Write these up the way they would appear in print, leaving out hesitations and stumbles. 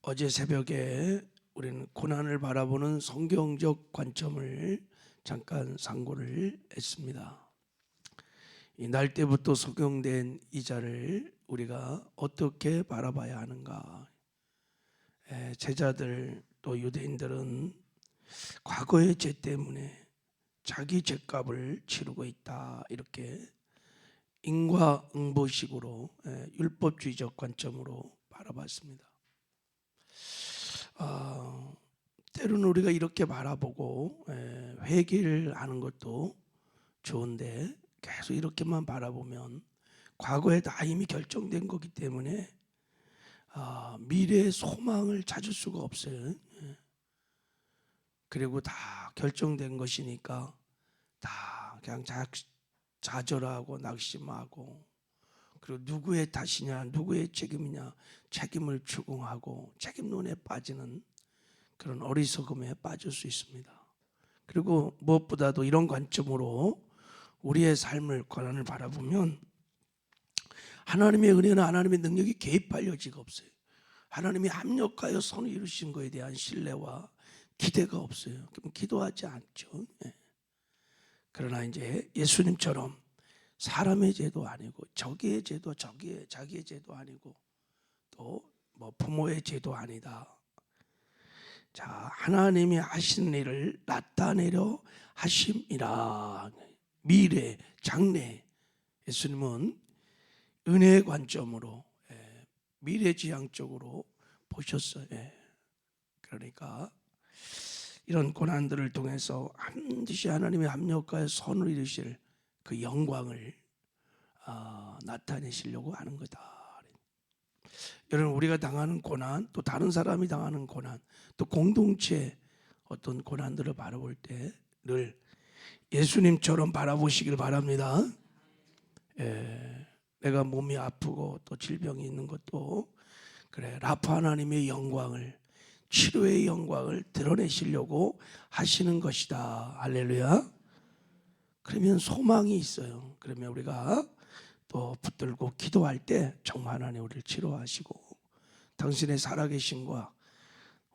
어제 새벽에 우리는 고난을 바라보는 성경적 관점을 잠깐 상고를 했습니다. 이 날 때부터 적용된 이 자를 우리가 어떻게 바라봐야 하는가. 제자들 또 유대인들은 과거의 죄 때문에 자기 죄값을 치르고 있다, 이렇게 인과응보식으로 율법주의적 관점으로 바라봤습니다. 때로는 우리가 이렇게 바라보고 회개를 하는 것도 좋은데, 계속 이렇게만 바라보면 과거에 다 이미 결정된 거기 때문에 미래의 소망을 찾을 수가 없어요. 그리고 다 결정된 것이니까 다 그냥 좌절하고 낙심하고, 그리고 누구의 탓이냐, 누구의 책임이냐, 책임을 추궁하고 책임론에 빠지는 그런 어리석음에 빠질 수 있습니다. 그리고 무엇보다도 이런 관점으로 우리의 삶을, 고난을 바라보면 하나님의 은혜나 하나님의 능력이 개입할 여지가 없어요. 하나님이 합력하여 선을 이루신 것에 대한 신뢰와 기대가 없어요. 그럼 기도하지 않죠. 그러나 이제 예수님처럼 사람의 죄도 아니고, 자기의 죄도 아니고, 또 뭐 부모의 죄도 아니다. 자, 하나님이 하신 일을 나타내려 하심이라. 미래, 장래. 예수님은 은혜의 관점으로 미래지향적으로 보셨어요. 그러니까 이런 고난들을 통해서 반드시 하나님의 합력하여 선을 이루실 그 영광을 나타내시려고 하는 거다. 여러분, 우리가 당하는 고난, 또 다른 사람이 당하는 고난, 또 공동체 어떤 고난들을 바라볼 때 늘 예수님처럼 바라보시길 바랍니다. 내가 몸이 아프고 또 질병이 있는 것도 그래, 라파 하나님의 영광을, 치료의 영광을 드러내시려고 하시는 것이다. 할렐루야. 그러면 소망이 있어요. 그러면 우리가 또 붙들고 기도할 때 정말 하나님 우리를 치료하시고, 당신의 살아계심과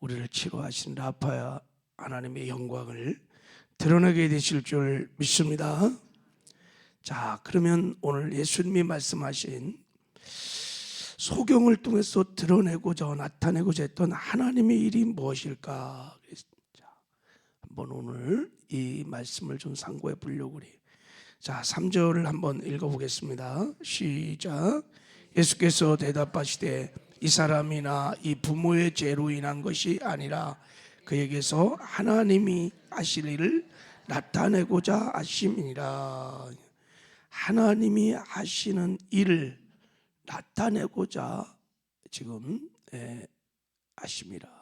우리를 치료하신 라파야 하나님의 영광을 드러내게 되실 줄 믿습니다. 자, 그러면 오늘 예수님이 말씀하신 소경을 통해서 드러내고자 나타내고자 했던 하나님의 일이 무엇일까? 자, 한번 오늘 이 말씀을 좀 상고해 보려고 그래요. 자, 3절을 한번 읽어보겠습니다. 시작. 예수께서 대답하시되 이 사람이나 이 부모의 죄로 인한 것이 아니라 그에게서 하나님이 하실 일을 나타내고자 하심이니라. 하나님이 하시는 일을 나타내고자 지금 하심이라.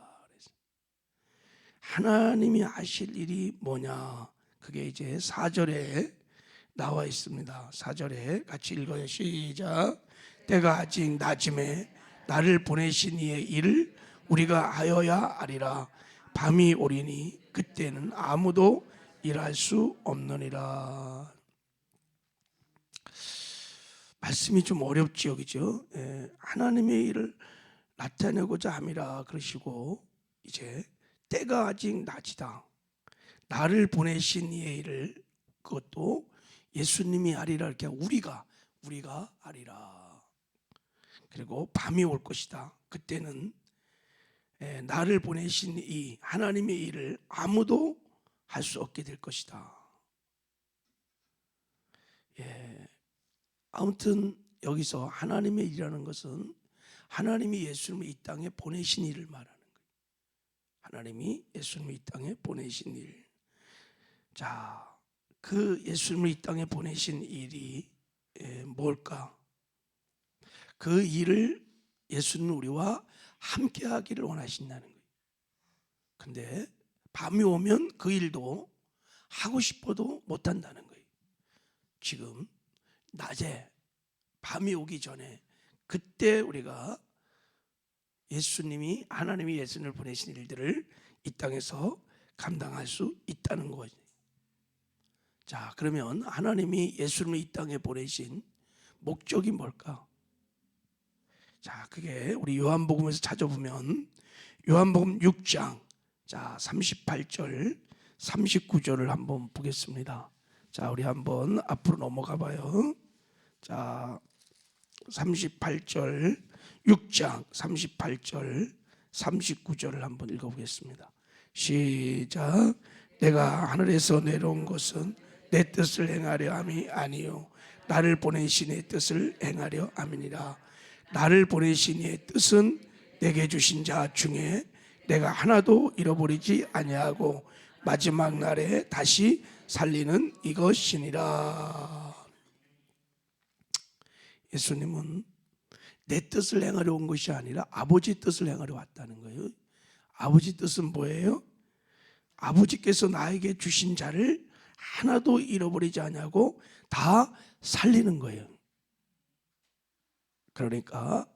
하나님이 하실 일이 뭐냐? 그게 이제 4절에 나와 있습니다. 4절에 같이 읽어요. 시작. 때가 아직 낮음에 나를 보내신 이의 일을 우리가 하여야 하리라. 밤이 오리니 그때는 아무도 일할 수 없느니라. 말씀이 좀 어렵지요, 그죠? 하나님의 일을 나타내고자 함이라 그러시고, 이제 때가 아직 낮이다. 나를 보내신 이의 일을, 그것도 예수님이 하리라. 이렇게 우리가 하리라. 그리고 밤이 올 것이다. 그때는 나를 보내신 이 하나님의 일을 아무도 할 수 없게 될 것이다. 아무튼 여기서 하나님의 일이라는 것은 하나님이 예수님을 이 땅에 보내신 일을 말하는 거예요. 하나님이 예수님을 이 땅에 보내신 일. 자, 그 예수님을 이 땅에 보내신 일이 뭘까? 그 일을 예수님은 우리와 함께 하기를 원하신다는 거예요. 근데 밤이 오면 그 일도 하고 싶어도 못한다는 거예요. 지금 낮에 밤이 오기 전에, 그때 우리가 하나님이 예수님을 보내신 일들을 이 땅에서 감당할 수 있다는 거죠. 자, 그러면 하나님이 예수님을 이 땅에 보내신 목적이 뭘까? 자, 그게 우리 요한복음에서 찾아보면 요한복음 6장 38절 39절을 한번 보겠습니다. 자, 우리 한번 앞으로 넘어가 봐요. 자, 38절 6장 38절 39절을 한번 읽어보겠습니다. 시작. 내가 하늘에서 내려온 것은 내 뜻을 행하려 함이 아니요 나를 보내신 이의 뜻을 행하려 함이니라. 나를 보내신 이의 뜻은 내게 주신 자 중에 내가 하나도 잃어버리지 아니하고 마지막 날에 다시 살리는 이것이니라. 예수님은 내 뜻을 행하려 온 것이 아니라 아버지 뜻을 행하려 왔다는 거예요. 아버지 뜻은 뭐예요? 아버지께서 나에게 주신 자를 하나도 잃어버리지 않냐고 다 살리는 거예요. 그러니까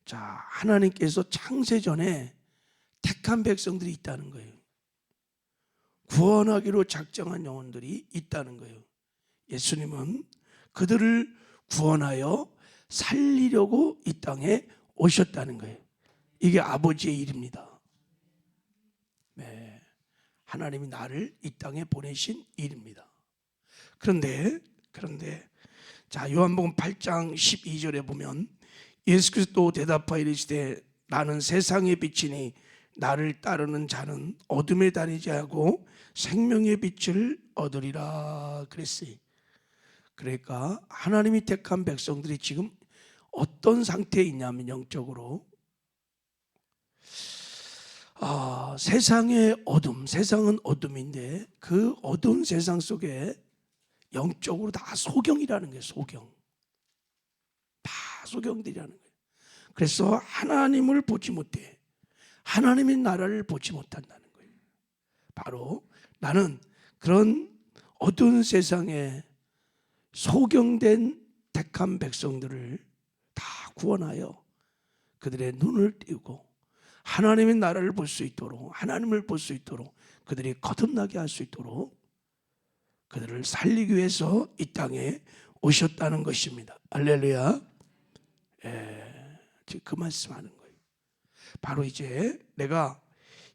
자, 하나님께서 창세전에 택한 백성들이 있다는 거예요. 구원하기로 작정한 영혼들이 있다는 거예요. 예수님은 그들을 구원하여 살리려고 이 땅에 오셨다는 거예요. 이게 아버지의 일입니다. 네, 하나님이 나를 이 땅에 보내신 일입니다. 그런데 자, 요한복음 8장 12절에 보면 예수 그리스도 대답하여 이르시되 나는 세상의 빛이니 나를 따르는 자는 어둠에 다니지 않고 생명의 빛을 얻으리라 그랬어요. 그러니까 하나님이 택한 백성들이 지금 어떤 상태에 있냐면 영적으로 세상의 어둠, 세상은 어둠인데 그 어두운 세상 속에 영적으로 다 소경이라는 거예요. 소경. 다 소경들이라는 거예요. 그래서 하나님을 보지 못해. 하나님의 나라를 보지 못한다는 거예요. 바로 나는 그런 어두운 세상에 소경된 택한 백성들을 다 구원하여 그들의 눈을 띄우고 하나님의 나라를 볼 수 있도록, 하나님을 볼 수 있도록, 그들이 거듭나게 할 수 있도록 그들을 살리기 위해서 이 땅에 오셨다는 것입니다. 할렐루야. 지금 그 말씀하는 거예요. 바로 이제 내가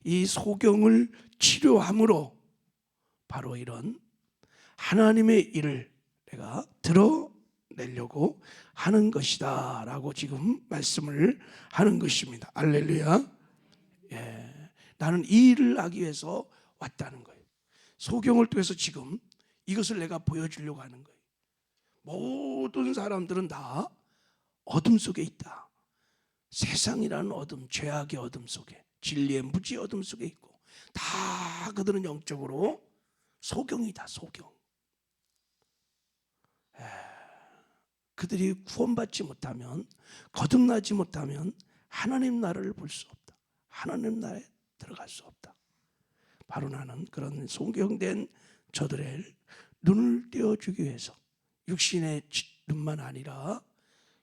이 소경을 치료함으로 바로 이런 하나님의 일을 내가 드러내려고 하는 것이다 라고 지금 말씀을 하는 것입니다. 할렐루야. 나는 이 일을 하기 위해서 왔다는 거예요. 소경을 통해서 지금 이것을 내가 보여주려고 하는 거예요. 모든 사람들은 다 어둠 속에 있다. 세상이라는 어둠, 죄악의 어둠 속에, 진리의 무지 어둠 속에 있고 다 그들은 영적으로 소경이다. 소경. 그들이 구원받지 못하면, 거듭나지 못하면 하나님 나라를 볼 수 없다. 하나님 나라에 들어갈 수 없다. 바로 나는 그런 소경된 저들의 눈을 띄워주기 위해서 육신의 눈만 아니라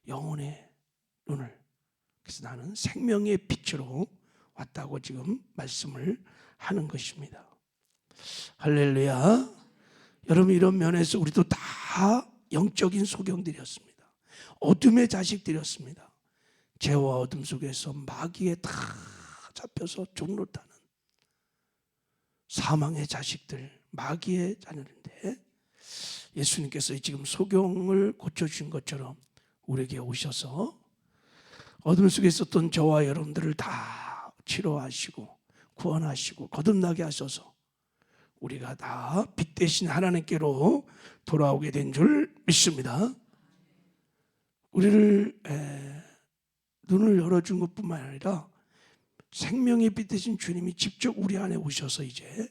영혼의 눈을, 그래서 나는 생명의 빛으로 왔다고 지금 말씀을 하는 것입니다. 할렐루야. 여러분, 이런 면에서 우리도 다 영적인 소경들이었습니다. 어둠의 자식들이었습니다. 죄와 어둠 속에서 마귀에 다 잡혀서 종노타는 사망의 자식들, 마귀의 자녀인데 예수님께서 지금 소경을 고쳐주신 것처럼 우리에게 오셔서 어둠 속에 있었던 저와 여러분들을 다 치료하시고 구원하시고 거듭나게 하셔서 우리가 다 빛 대신 하나님께로 돌아오게 된 줄 믿습니다. 우리를 눈을 열어준 것뿐만 아니라 생명의 빛 대신 주님이 직접 우리 안에 오셔서 이제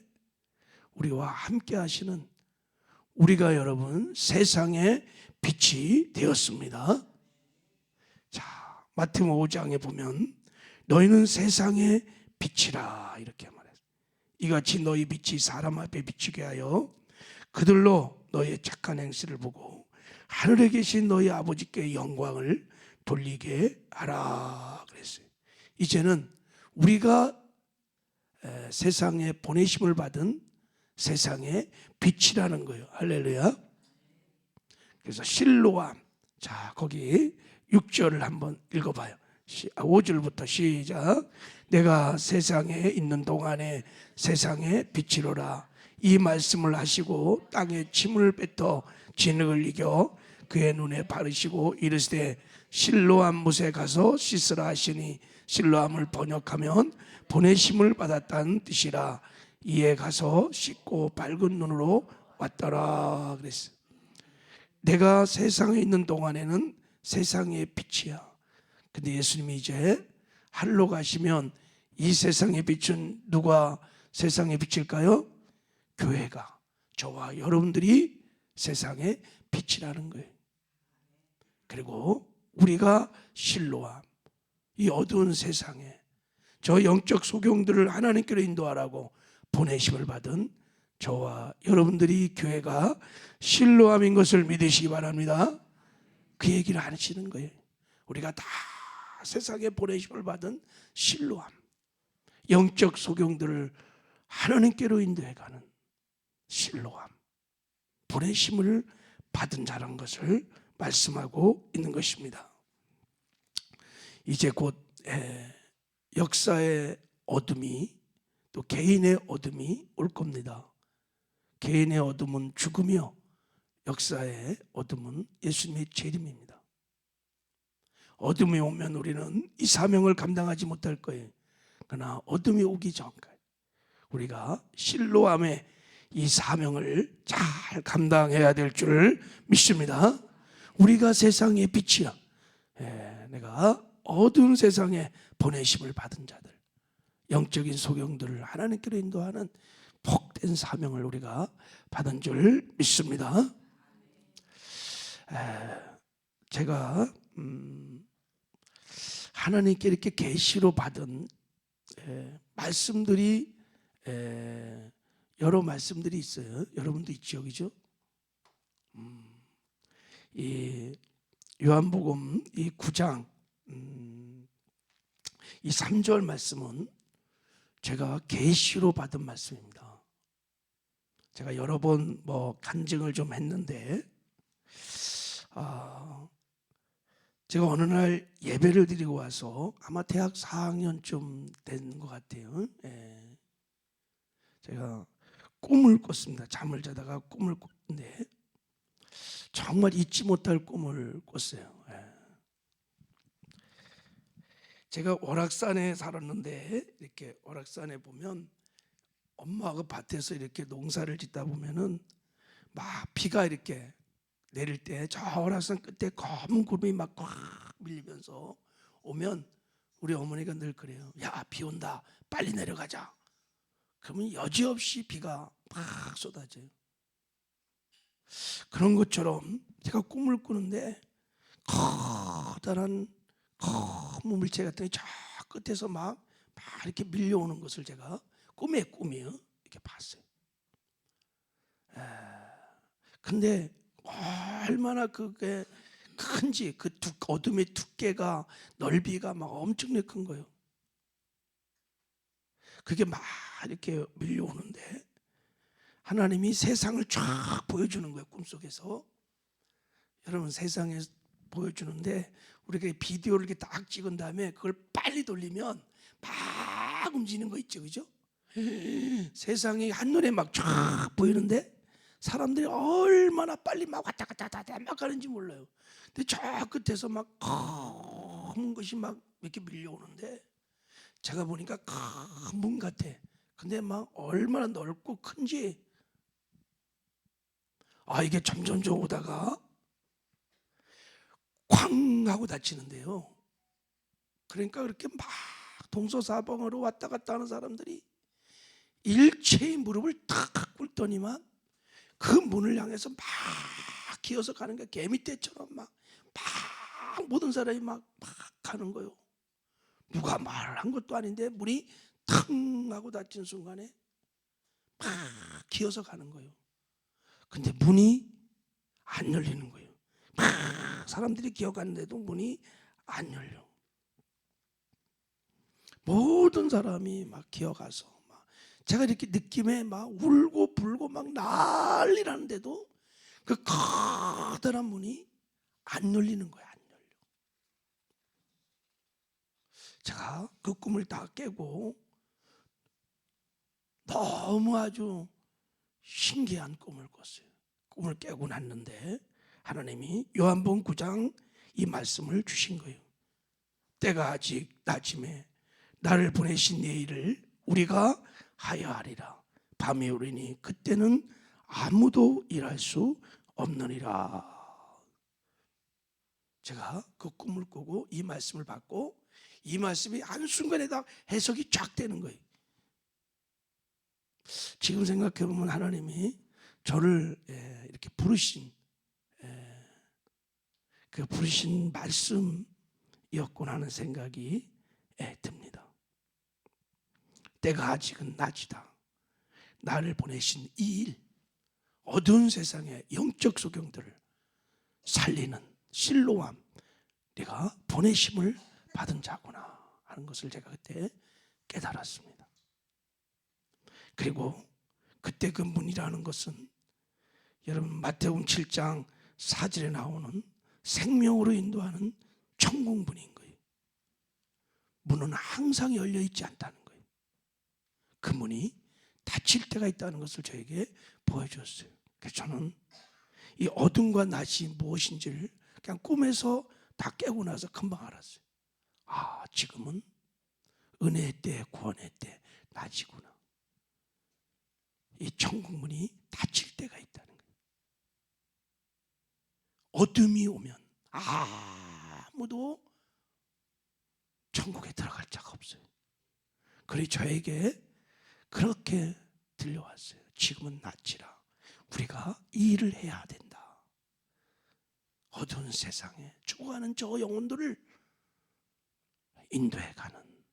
우리와 함께 하시는, 우리가 여러분 세상의 빛이 되었습니다. 자, 마태복음 5장에 보면 너희는 세상의 빛이라 이렇게 말해요. 이같이 너희 빛이 사람 앞에 비추게 하여 그들로 너희의 착한 행실을 보고 하늘에 계신 너희 아버지께 영광을 돌리게 하라 그랬어요. 이제는 우리가 세상에 보내심을 받은 세상의 빛이라는 거예요. 할렐루야. 그래서 실로암, 자 거기 6절을 한번 읽어봐요. 5절부터 시작. 내가 세상에 있는 동안에 세상의 빛이로라. 이 말씀을 하시고 땅에 침을 뱉어 진흙을 이겨 그의 눈에 바르시고 이르시되 실로암 못에 가서 씻으라 하시니 실로암을 번역하면 보내심을 받았다는 뜻이라. 이에 가서 씻고 밝은 눈으로 왔더라 그랬어. 내가 세상에 있는 동안에는 세상의 빛이야. 근데 예수님이 이제 하늘로 가시면 이 세상의 빛은 누가 세상의 빛일까요? 교회가, 저와 여러분들이 세상의 빛이라는 거예요. 그리고 우리가 실로암, 이 어두운 세상에 저 영적 소경들을 하나님께로 인도하라고 보내심을 받은 저와 여러분들이 교회가 실로암인 것을 믿으시기 바랍니다. 그 얘기를 하시는 거예요. 우리가 다 세상에 보내심을 받은 실로암, 영적 소경들을 하나님께로 인도해가는 실로암, 보내심을 받은 자라는 것을 말씀하고 있는 것입니다. 이제 곧 역사의 어둠이, 또 개인의 어둠이 올 겁니다. 개인의 어둠은 죽음이요, 역사의 어둠은 예수님의 재림입니다. 어둠이 오면 우리는 이 사명을 감당하지 못할 거예요. 그러나 어둠이 오기 전까지 우리가 실로암의 이 사명을 잘 감당해야 될 줄 믿습니다. 우리가 세상의 빛이야. 내가 어두운 세상에 보내심을 받은 자들, 영적인 소경들을 하나님께로 인도하는 복된 사명을 우리가 받은 줄 믿습니다. 제가 하나님께 이렇게 계시로 받은 말씀들이 여러 말씀들이 있어요. 여러분도 있죠, 그죠? 이 요한복음 이 9장 이 3절 말씀은 제가 계시로 받은 말씀입니다. 제가 여러 번 간증을 좀 했는데, 제가 어느 날 예배를 드리고 와서 아마 대학 4학년쯤 된 것 같아요. 제가 꿈을 꿨습니다. 잠을 자다가 꿈을 꿨는데 정말 잊지 못할 꿈을 꿨어요. 제가 월악산에 살았는데, 이렇게 월악산에 보면 엄마가 밭에서 이렇게 농사를 짓다 보면은 막 비가 이렇게 내릴 때 저 월악산 끝에 검은 구름이 막 꽉 밀리면서 오면 우리 어머니가 늘 그래요. 야, 비 온다, 빨리 내려가자. 그러면 여지없이 비가 막 쏟아져요. 그런 것처럼 제가 꿈을 꾸는데 커다란 검은 물체 같은 게 저 끝에서 막 이렇게 밀려오는 것을 제가 꿈이에요. 이렇게 봤어요. 근데 얼마나 그게 큰지, 그 어둠의 두께가, 넓이가 막 엄청나게 큰 거예요. 그게 막 이렇게 밀려오는데 하나님이 세상을 쫙 보여주는 거예요, 꿈속에서. 여러분, 세상에 보여주는데 우리가 비디오를 이렇게 딱 찍은 다음에 그걸 빨리 돌리면 막 움직이는 거 있죠, 그죠? 세상이 한눈에 막 쫙 보이는데 사람들이 얼마나 빨리 막 왔다 갔다 막 가는지 몰라요. 근데 저 끝에서 막 검은 것이 막 이렇게 밀려오는데 제가 보니까 큰 문 같아. 근데 막 얼마나 넓고 큰지, 이게 점점 오다가 쾅 하고 닫히는데요. 그러니까 그렇게 막 동서사방으로 왔다 갔다 하는 사람들이 일체의 무릎을 탁 꿇더니만 그 문을 향해서 막 기어서 가는 게 개미떼처럼 막 모든 사람이 막 가는 거예요. 누가 말을 한 것도 아닌데 문이 탕 하고 닫힌 순간에 막 기어서 가는 거예요. 근데 문이 안 열리는 거예요. 막 사람들이 기어가는데도 문이 안 열려. 모든 사람이 막 기어가서 제가 이렇게 느낌에 막 울고 불고 막 난리 나는데도 그 커다란 문이 안 열리는 거야. 안 열려. 제가 그 꿈을 다 깨고 너무 아주 신기한 꿈을 꿨어요. 꿈을 깨고 났는데 하나님이 요한복음 9장 이 말씀을 주신 거예요. 때가 아직 낮임에 나를 보내신 네 일을 우리가 하여 하리라. 밤이 오리니 그때는 아무도 일할 수 없느니라. 제가 그 꿈을 꾸고 이 말씀을 받고 이 말씀이 한순간에 다 해석이 쫙 되는 거예요. 지금 생각해보면 하나님이 저를 이렇게 부르신 그 부르신 말씀이었구나 하는 생각이 듭니다. 때가 아직은 낮이다. 나를 보내신 이 일, 어두운 세상의 영적 소경들을 살리는 실로암, 내가 보내심을 받은 자구나 하는 것을 제가 그때 깨달았습니다. 그리고 그때 그 문이라는 것은 여러분 마태복음 7장 4절에 나오는 생명으로 인도하는 천국 문인 거예요. 문은 항상 열려 있지 않다는 거예요. 그 문이 닫힐 때가 있다는 것을 저에게 보여주었어요. 그래서 저는 이 어둠과 낮이 무엇인지를 그냥 꿈에서 다 깨고 나서 금방 알았어요. 아, 지금은 은혜의 때, 구원의 때, 낮이구나. 이 천국 문이 닫힐 때가 있다는 거예요. 어둠이 오면 아무도 천국에 들어갈 자가 없어요. 그래서 저에게 그렇게 들려왔어요. 지금은 낮이라 우리가 이 일을 해야 된다. 어두운 세상에 죽어가는 저 영혼들을 인도해가는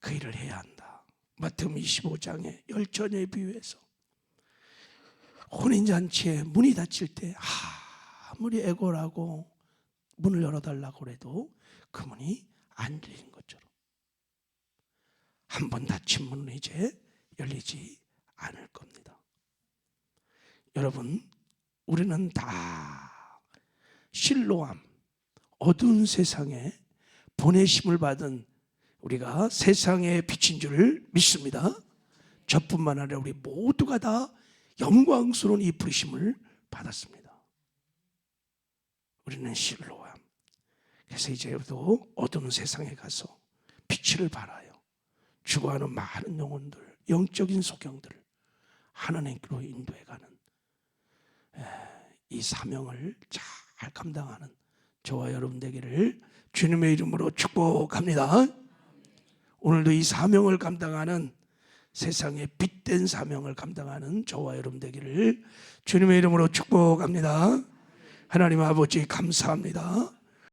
그 일을 해야 한다. 마태복음 25장의 열전에 비유해서 혼인잔치에 문이 닫힐 때 아무리 애걸하고 문을 열어달라고 해도 그 문이 안 열리는 것처럼 한 번 닫힌 문은 이제 열리지 않을 겁니다. 여러분, 우리는 다 실로암, 어두운 세상에 보내심을 받은 우리가 세상의 빛인 줄 믿습니다. 저뿐만 아니라 우리 모두가 다 영광스러운 이 부르심을 받았습니다. 우리는 실로암. 그래서 이제도 어두운 세상에 가서 빛을 발하여 죽어가는 많은 영혼들, 영적인 소경들을 하나님께로 인도해가는 이 사명을 잘 감당하는 저와 여러분 되기를 주님의 이름으로 축복합니다. 오늘도 이 사명을 감당하는 세상의 빛된 사명을 감당하는 저와 여러분 되기를 주님의 이름으로 축복합니다. 하나님 아버지 감사합니다.